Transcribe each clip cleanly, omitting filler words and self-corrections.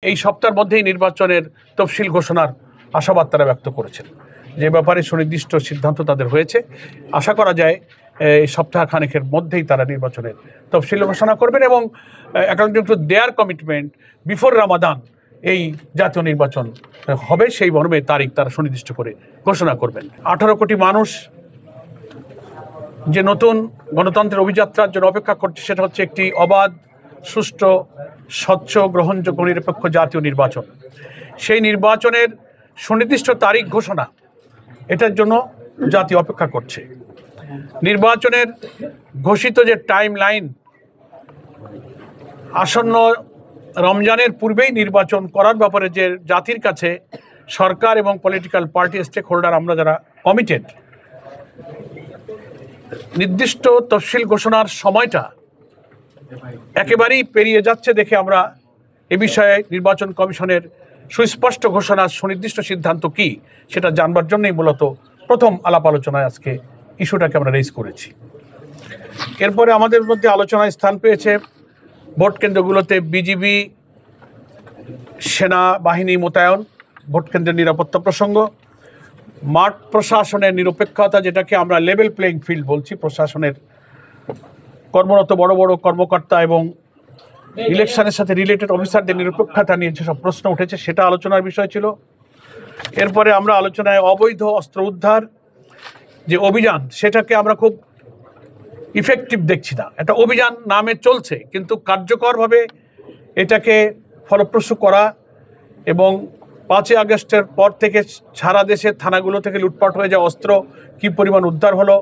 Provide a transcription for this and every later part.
এই সপ্তাহের মধ্যেই নির্বাচনের তফসিল ঘোষণার আশাবাদ তারা ব্যক্ত করেছেন, যে ব্যাপারে সুনির্দিষ্ট সিদ্ধান্ত তাদের হয়েছে। আশা করা যায় এই সপ্তাহখানেকের মধ্যেই তারা নির্বাচনের তফসিল ঘোষণা করবেন এবং according to their commitment before Ramadan এই জাতীয় নির্বাচন হবে, সেই মর্মে তারিখ তারা সুনির্দিষ্ট করে ঘোষণা করবেন। 18 কোটি মানুষ যে নতুন গণতন্ত্রের অভিযাত্রার জন্য অপেক্ষা করছে, সেটা হচ্ছে একটি অবাধ, সুষ্ঠু, স্বচ্ছ, গ্রহণযোগ্য, নিরপেক্ষ জাতীয় নির্বাচন। সেই নির্বাচনের সুনির্দিষ্ট তারিখ ঘোষণা, এটার জন্য জাতি অপেক্ষা করছে। নির্বাচনের ঘোষিত যে টাইম লাইন, আসন্ন রমজানের পূর্বেই নির্বাচন করার ব্যাপারে যে জাতির কাছে সরকার এবং পলিটিক্যাল পার্টি স্টেক হোল্ডার আমরা যারা কমিটেড, নির্দিষ্ট তফসিল ঘোষণার সময়টা একেবারেই পেরিয়ে যাচ্ছে দেখে আমরা এ বিষয়ে নির্বাচন কমিশনের সুস্পষ্ট ঘোষণার সুনির্দিষ্ট সিদ্ধান্ত কি সেটা জানবার জন্যই মূলত প্রথম আলাপ আলোচনায় আজকে ইস্যুটাকে আমরা রেজ করেছি। এরপরে আমাদের মধ্যে আলোচনায় স্থান পেয়েছে ভোট কেন্দ্রগুলোতে বিজিবি সেনাবাহিনী মোতায়েন, ভোট কেন্দ্রের নিরাপত্তা প্রসঙ্গ, মাঠ প্রশাসনের নিরপেক্ষতা, যেটাকে আমরা লেভেল প্লেইং ফিল্ড বলছি। প্রশাসনের কর্মরত বড় বড় কর্মকর্তা এবং ইলেকশনের সাথে রিলেটেড অফিসারদের নিরপেক্ষতা নিয়ে যেসব প্রশ্ন উঠেছে সেটা আলোচনার বিষয় ছিল। এরপরে আমরা আলোচনায় অবৈধ অস্ত্র উদ্ধার যে অভিযান, সেটাকে আমরা খুব ইফেক্টিভ দেখছি না। একটা অভিযান নামে চলছে, কিন্তু কার্যকরভাবে এটাকে ফলপ্রসূ করা এবং 5ই আগস্টের পর থেকে সারা দেশের থানাগুলো থেকে লুটপাট হয়ে যাওয়া অস্ত্র কী পরিমাণ উদ্ধার হলো,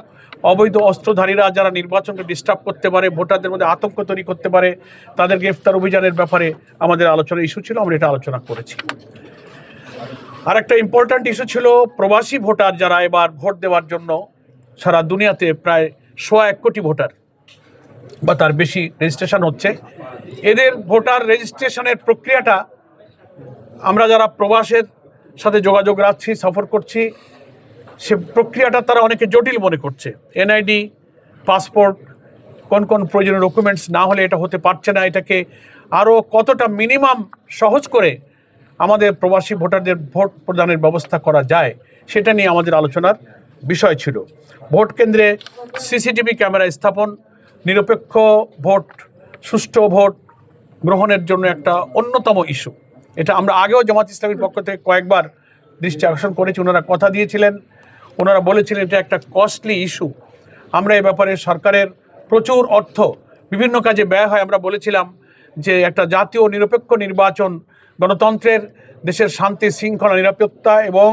অবৈধ অস্ত্রধারীরা যারা নির্বাচনকে ডিস্টার্ব করতে পারে, ভোটারদের মধ্যে আতঙ্ক তৈরি করতে পারে, তাদের গ্রেফতার অভিযানের ব্যাপারে আমাদের আলোচনার ইস্যু ছিল, আমরা এটা আলোচনা করেছি। আর একটা ইম্পর্ট্যান্ট ইস্যু ছিল প্রবাসী ভোটার যারা এবার ভোট দেওয়ার জন্য সারা দুনিয়াতে প্রায় 1.25 কোটি ভোটার বা তার বেশি রেজিস্ট্রেশন হচ্ছে। এদের ভোটার রেজিস্ট্রেশনের প্রক্রিয়াটা আমরা যারা প্রবাসের সাথে যোগাযোগ রাখছি, সফর করছি, সে প্রক্রিয়াটা তারা অনেকে জটিল মনে করছে। এনআইডি, পাসপোর্ট, কোন কোন প্রয়োজনীয় ডকুমেন্টস না হলে এটা হতে পারছে না। এটাকে আরও কতটা মিনিমাম সহজ করে আমাদের প্রবাসী ভোটারদের ভোট প্রদানের ব্যবস্থা করা যায়, সেটা নিয়ে আমাদের আলোচনার বিষয় ছিল। ভোট কেন্দ্রে সিসিটিভি ক্যামেরা স্থাপন, নিরপেক্ষ ভোট, সুষ্ঠু ভোট গ্রহণের জন্য একটা অন্যতম ইস্যু। এটা আমরা আগেও জামাত ইসলামীর পক্ষ থেকে কয়েকবার দৃষ্টি আকর্ষণ করেছি। ওনারা কথা দিয়েছিলেন, ওনারা বলেছিলেন এটা একটা কস্টলি ইস্যু। আমরা এ ব্যাপারে সরকারের প্রচুর অর্থ বিভিন্ন কাজে ব্যয় হয়। আমরা বলেছিলাম যে একটা জাতীয় নিরপেক্ষ নির্বাচন গণতন্ত্রের, দেশের শান্তি শৃঙ্খলা, নিরাপত্তা এবং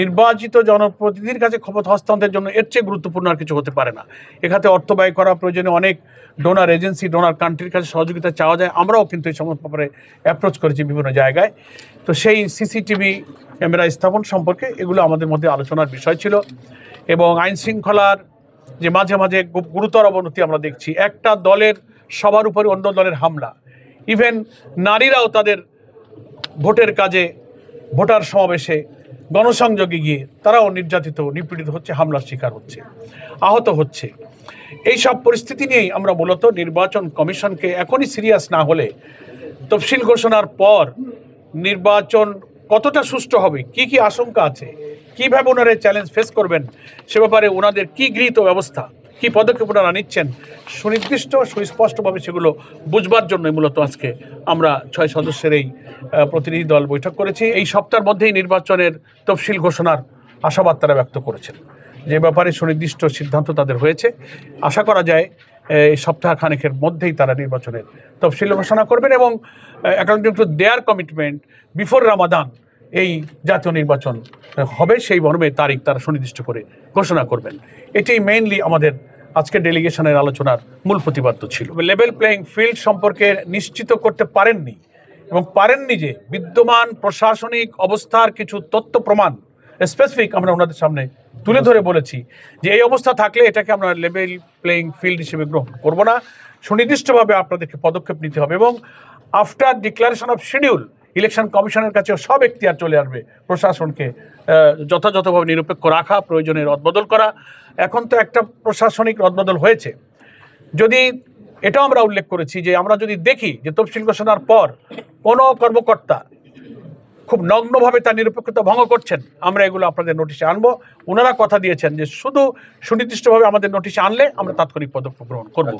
নির্বাচিত জনপ্রতিনিধির কাছে ক্ষমতা হস্তান্তরের জন্য এর চেয়ে গুরুত্বপূর্ণ আর কিছু হতে পারে না। এখানে অর্থ ব্যয় করা প্রয়োজনে অনেক ডোনার এজেন্সি, ডোনার কান্ট্রির কাছে সহযোগিতা চাওয়া যায়। আমরাও কিন্তু এই সমস্ত ব্যাপারে অ্যাপ্রোচ করেছি বিভিন্ন জায়গায়। তো সেই সিসিটিভি ক্যামেরা স্থাপন সম্পর্কে এগুলো আমাদের মধ্যে আলোচনার বিষয় ছিল। এবং আইন শৃঙ্খলার যে মাঝে মাঝে গুরুতর অবনতি আমরা দেখছি, একটা দলের সবার উপরে অন্য দলের হামলা, ইভেন নারীরাও তাদের ভোটের কাজে, ভোটার সমাবেশে, গণসংযোগে গিয়ে তারাও নির্যাতিত, নিপীড়িত হচ্ছে, হামলার শিকার হচ্ছে, আহত হচ্ছে। এই সব পরিস্থিতি নিয়েই আমরা মূলত নির্বাচন কমিশনকে এখনই সিরিয়াস না হলে তফসিল ঘোষণার পর নির্বাচন কতটা সুষ্ঠু হবে, কি কি আশঙ্কা আছে, কীভাবে ওনারা চ্যালেঞ্জ ফেস করবেন, সে ব্যাপারে ওনাদের কী গৃহীত ব্যবস্থা, কী পদক্ষেপ ওনারা নিচ্ছেন, সুনির্দিষ্ট সুস্পষ্টভাবে সেগুলো বুঝবার জন্যই মূলত আজকে আমরা 6 সদস্যের এই প্রতিনিধি দল বৈঠক করেছি। এই সপ্তাহের মধ্যেই নির্বাচনের তফসিল ঘোষণার আশাবাদ তারা ব্যক্ত করেছেন, যে ব্যাপারে সুনির্দিষ্ট সিদ্ধান্ত তাদের হয়েছে। আশা করা যায় এই সপ্তাহখানেকের মধ্যেই তারা নির্বাচনের তফসিল ঘোষণা করবেন এবং according to their commitment before Ramadan এই জাতীয় নির্বাচন হবে, সেই মর্মে তারিখ তারা সুনির্দিষ্ট করে ঘোষণা করবেন। এটাই মেইনলি আমাদের আজকের ডেলিগেশনের আলোচনার মূল প্রতিপাদ্য ছিল। লেভেল প্লেইং ফিল্ড সম্পর্কে নিশ্চিত করতে পারেননি এবং পারেননি যে বিদ্যমান প্রশাসনিক অবস্থার কিছু তথ্য প্রমাণ স্পেসিফিক আমরা ওনাদের সামনে তুলে ধরে বলেছি যে এই অবস্থা থাকলে এটাকে আমরা লেভেল প্লেইং ফিল্ড হিসেবে গ্রহণ করব না, সুনির্দিষ্টভাবে আপনাদেরকে পদক্ষেপ নিতে হবে। এবং after declaration of schedule election কমিশনের কাছেও সব এখতিয়ার চলে আসবে প্রশাসনকে যথাযথভাবে নিরপেক্ষ রাখা, প্রয়োজনে রদবদল করা। এখন তো একটা প্রশাসনিক রদবদল হয়েছে, যদি এটাও আমরা উল্লেখ করেছি যে আমরা যদি দেখি যে তফসিল ঘোষণার পর কোনো কর্মকর্তা খুব নগ্নভাবে তার নিরপেক্ষতা ভঙ্গ করছেন, আমরা এগুলো আপনাদের নোটিশে আনবো। ওনারা কথা দিয়েছেন যে শুধু সুনির্দিষ্টভাবে আমাদের নোটিশে আনলে আমরা তাৎক্ষণিক পদক্ষেপ গ্রহণ করব।